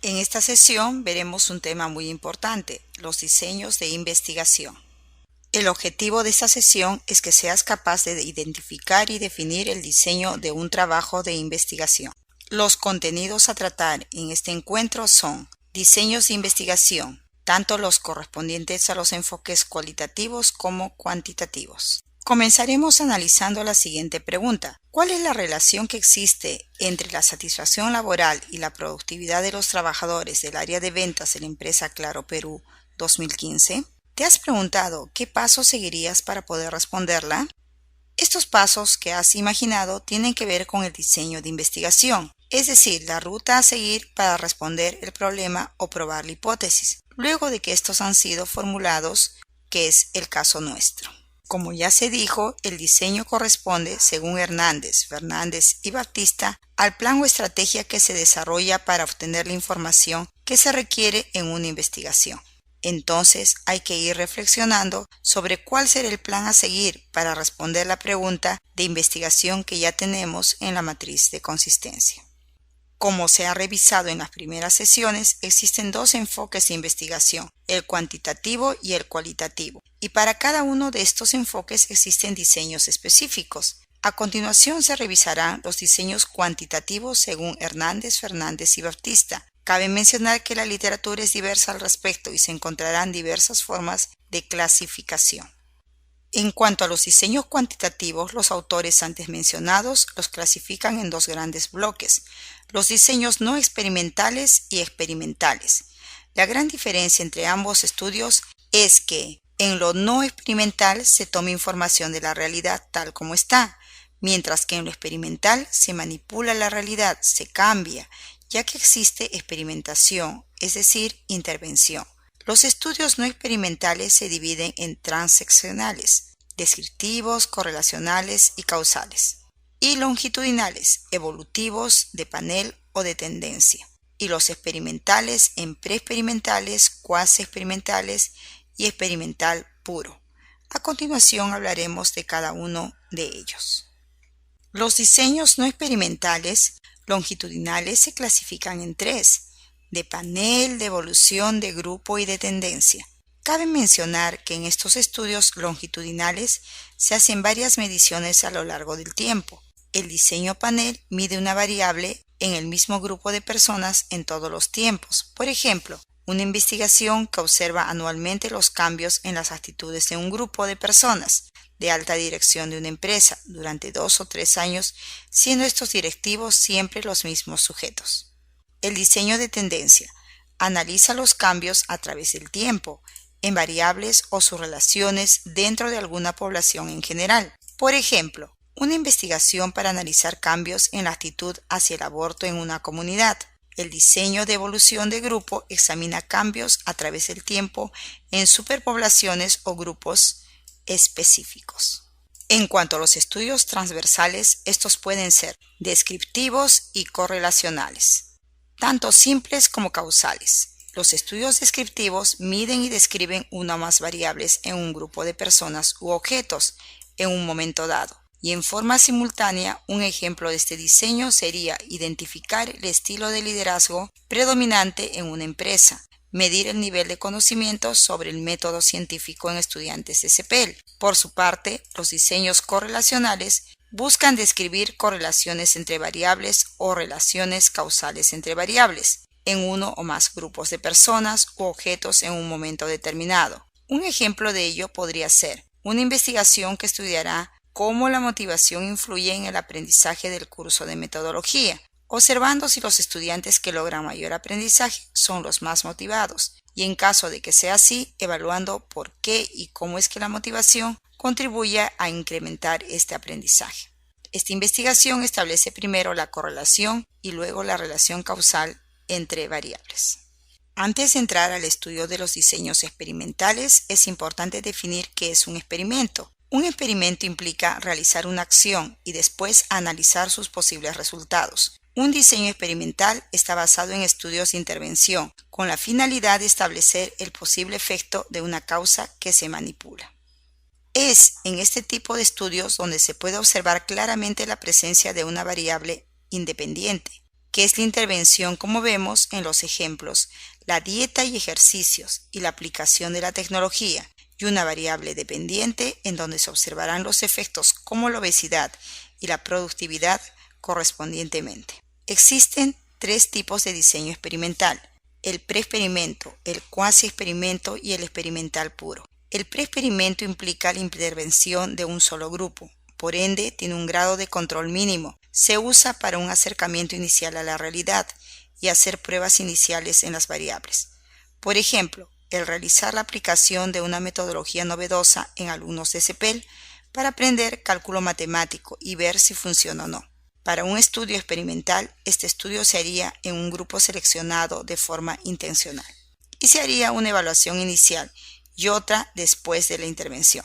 En esta sesión veremos un tema muy importante, los diseños de investigación. El objetivo de esta sesión es que seas capaz de identificar y definir el diseño de un trabajo de investigación. Los contenidos a tratar en este encuentro son diseños de investigación, tanto los correspondientes a los enfoques cualitativos como cuantitativos. Comenzaremos analizando la siguiente pregunta. ¿Cuál es la relación que existe entre la satisfacción laboral y la productividad de los trabajadores del área de ventas de la empresa Claro Perú 2015? ¿Te has preguntado qué pasos seguirías para poder responderla? Estos pasos que has imaginado tienen que ver con el diseño de investigación, es decir, la ruta a seguir para responder el problema o probar la hipótesis, luego de que estos han sido formulados, que es el caso nuestro. Como ya se dijo, el diseño corresponde, según Hernández, Fernández y Baptista, al plan o estrategia que se desarrolla para obtener la información que se requiere en una investigación. Entonces hay que ir reflexionando sobre cuál será el plan a seguir para responder la pregunta de investigación que ya tenemos en la matriz de consistencia. Como se ha revisado en las primeras sesiones, existen dos enfoques de investigación, el cuantitativo y el cualitativo, y para cada uno de estos enfoques existen diseños específicos. A continuación se revisarán los diseños cuantitativos según Hernández, Fernández y Baptista. Cabe mencionar que la literatura es diversa al respecto y se encontrarán diversas formas de clasificación. En cuanto a los diseños cuantitativos, los autores antes mencionados los clasifican en dos grandes bloques, los diseños no experimentales y experimentales. La gran diferencia entre ambos estudios es que en lo no experimental se toma información de la realidad tal como está, mientras que en lo experimental se manipula la realidad, se cambia, ya que existe experimentación, es decir, intervención. Los estudios no experimentales se dividen en transeccionales, descriptivos, correlacionales y causales, y longitudinales, evolutivos, de panel o de tendencia, y los experimentales en preexperimentales, cuasi experimentales y experimental puro. A continuación hablaremos de cada uno de ellos. Los diseños no experimentales longitudinales se clasifican en tres: de panel, de evolución, de grupo y de tendencia. Cabe mencionar que en estos estudios longitudinales se hacen varias mediciones a lo largo del tiempo. El diseño panel mide una variable en el mismo grupo de personas en todos los tiempos. Por ejemplo, una investigación que observa anualmente los cambios en las actitudes de un grupo de personas de alta dirección de una empresa durante 2 o 3 años, siendo estos directivos siempre los mismos sujetos. El diseño de tendencia analiza los cambios a través del tiempo, en variables o sus relaciones dentro de alguna población en general. Por ejemplo, una investigación para analizar cambios en la actitud hacia el aborto en una comunidad. El diseño de evolución de grupo examina cambios a través del tiempo en superpoblaciones o grupos específicos. En cuanto a los estudios transversales, estos pueden ser descriptivos y correlacionales, tanto simples como causales. Los estudios descriptivos miden y describen una o más variables en un grupo de personas u objetos en un momento dado, y en forma simultánea. Un ejemplo de este diseño sería identificar el estilo de liderazgo predominante en una empresa, medir el nivel de conocimiento sobre el método científico en estudiantes de CPL. Por su parte, los diseños correlacionales buscan describir correlaciones entre variables o relaciones causales entre variables en uno o más grupos de personas u objetos en un momento determinado. Un ejemplo de ello podría ser una investigación que estudiará cómo la motivación influye en el aprendizaje del curso de metodología, observando si los estudiantes que logran mayor aprendizaje son los más motivados, y en caso de que sea así, evaluando por qué y cómo es que la motivación contribuye a incrementar este aprendizaje. Esta investigación establece primero la correlación y luego la relación causal entre variables. Antes de entrar al estudio de los diseños experimentales, es importante definir qué es un experimento. Un experimento implica realizar una acción y después analizar sus posibles resultados. Un diseño experimental está basado en estudios de intervención, con la finalidad de establecer el posible efecto de una causa que se manipula. Es en este tipo de estudios donde se puede observar claramente la presencia de una variable independiente, que es la intervención como vemos en los ejemplos, la dieta y ejercicios y la aplicación de la tecnología, y una variable dependiente en donde se observarán los efectos como la obesidad y la productividad correspondientemente. Existen tres tipos de diseño experimental: el preexperimento, el cuasi-experimento y el experimental puro. El preexperimento implica la intervención de un solo grupo, por ende tiene un grado de control mínimo. Se usa para un acercamiento inicial a la realidad y hacer pruebas iniciales en las variables. Por ejemplo, el realizar la aplicación de una metodología novedosa en alumnos de CEPEL para aprender cálculo matemático y ver si funciona o no. Para un estudio experimental, este estudio se haría en un grupo seleccionado de forma intencional y se haría una evaluación inicial y otra después de la intervención.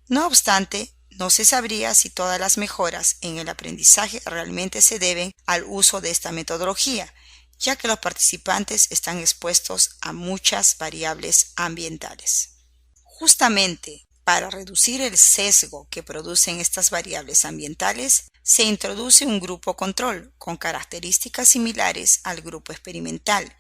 No obstante, no se sabría si todas las mejoras en el aprendizaje realmente se deben al uso de esta metodología, ya que los participantes están expuestos a muchas variables ambientales. Justamente para reducir el sesgo que producen estas variables ambientales, se introduce un grupo control con características similares al grupo experimental,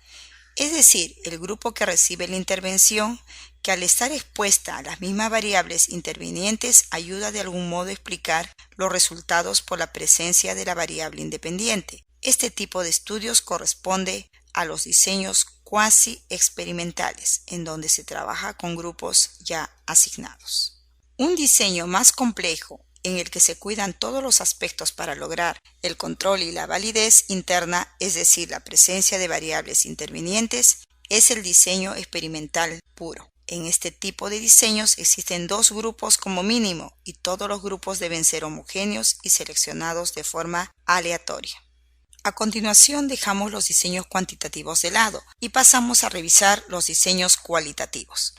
es decir, el grupo que recibe la intervención, que al estar expuesta a las mismas variables intervinientes ayuda de algún modo a explicar los resultados por la presencia de la variable independiente. Este tipo de estudios corresponde a los diseños cuasi experimentales, en donde se trabaja con grupos ya asignados. Un diseño más complejo, en el que se cuidan todos los aspectos para lograr el control y la validez interna, es decir, la presencia de variables intervinientes, es el diseño experimental puro. En este tipo de diseños existen dos grupos como mínimo y todos los grupos deben ser homogéneos y seleccionados de forma aleatoria. A continuación dejamos los diseños cuantitativos de lado y pasamos a revisar los diseños cualitativos,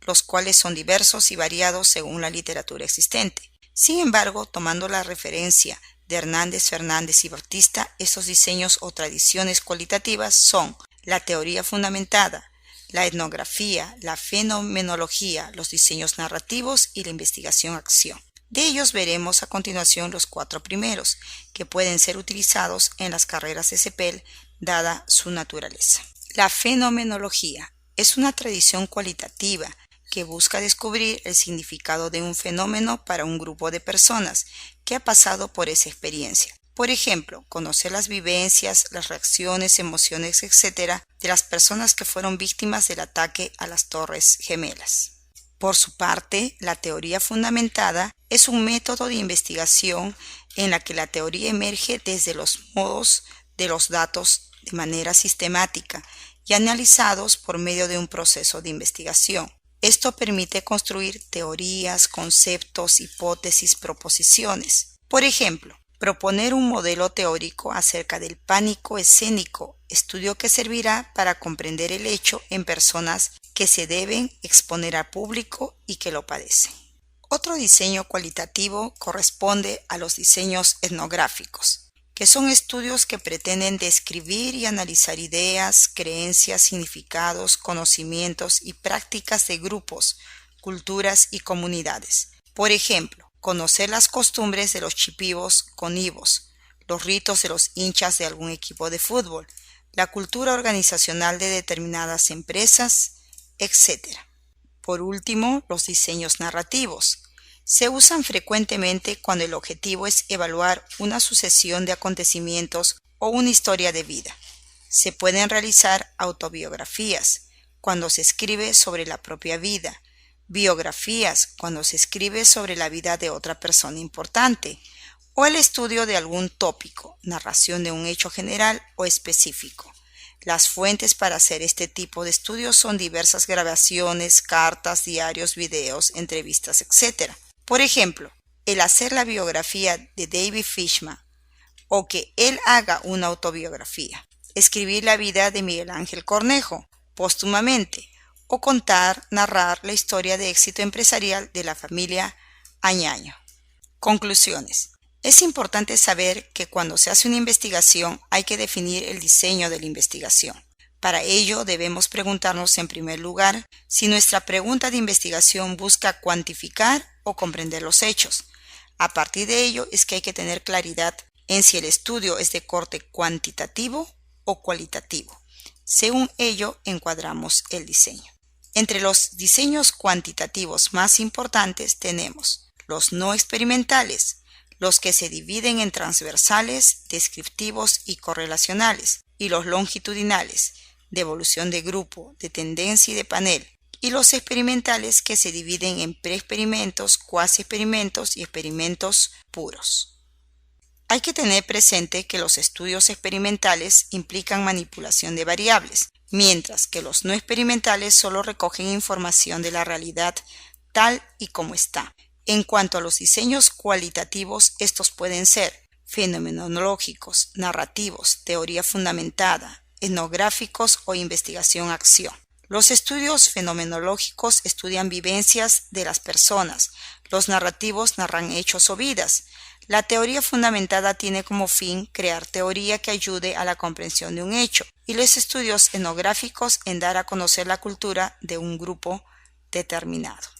los cuales son diversos y variados según la literatura existente. Sin embargo, tomando la referencia de Hernández, Fernández y Bautista, estos diseños o tradiciones cualitativas son la teoría fundamentada, la etnografía, la fenomenología, los diseños narrativos y la investigación-acción. De ellos veremos a continuación los cuatro primeros, que pueden ser utilizados en las carreras de CEPEL, dada su naturaleza. La fenomenología es una tradición cualitativa que busca descubrir el significado de un fenómeno para un grupo de personas que ha pasado por esa experiencia. Por ejemplo, conocer las vivencias, las reacciones, emociones, etc. de las personas que fueron víctimas del ataque a las Torres Gemelas. Por su parte, la teoría fundamentada es un método de investigación en la que la teoría emerge desde los modos de los datos de manera sistemática y analizados por medio de un proceso de investigación. Esto permite construir teorías, conceptos, hipótesis, proposiciones. Por ejemplo, proponer un modelo teórico acerca del pánico escénico, estudio que servirá para comprender el hecho en personas que se deben exponer al público y que lo padecen. Otro diseño cualitativo corresponde a los diseños etnográficos, que son estudios que pretenden describir y analizar ideas, creencias, significados, conocimientos y prácticas de grupos, culturas y comunidades. Por ejemplo, conocer las costumbres de los chipivos conivos, los ritos de los hinchas de algún equipo de fútbol, la cultura organizacional de determinadas empresas, etc. Por último, los diseños narrativos. Se usan frecuentemente cuando el objetivo es evaluar una sucesión de acontecimientos o una historia de vida. Se pueden realizar autobiografías, cuando se escribe sobre la propia vida, biografías, cuando se escribe sobre la vida de otra persona importante, o el estudio de algún tópico, narración de un hecho general o específico. Las fuentes para hacer este tipo de estudios son diversas grabaciones, cartas, diarios, videos, entrevistas, etc. Por ejemplo, el hacer la biografía de David Fishman o que él haga una autobiografía, escribir la vida de Miguel Ángel Cornejo póstumamente o contar, narrar la historia de éxito empresarial de la familia Añaño. Conclusiones. Es importante saber que cuando se hace una investigación hay que definir el diseño de la investigación. Para ello debemos preguntarnos en primer lugar si nuestra pregunta de investigación busca cuantificar o comprender los hechos. A partir de ello es que hay que tener claridad en si el estudio es de corte cuantitativo o cualitativo. Según ello, encuadramos el diseño. Entre los diseños cuantitativos más importantes tenemos los no experimentales, los que se dividen en transversales, descriptivos y correlacionales, y los longitudinales, de evolución de grupo, de tendencia y de panel, y los experimentales que se dividen en preexperimentos, cuasi experimentos y experimentos puros. Hay que tener presente que los estudios experimentales implican manipulación de variables, mientras que los no experimentales solo recogen información de la realidad tal y como está. En cuanto a los diseños cualitativos, estos pueden ser fenomenológicos, narrativos, teoría fundamentada, etnográficos o investigación-acción. Los estudios fenomenológicos estudian vivencias de las personas, los narrativos narran hechos o vidas. La teoría fundamentada tiene como fin crear teoría que ayude a la comprensión de un hecho, y los estudios etnográficos en dar a conocer la cultura de un grupo determinado.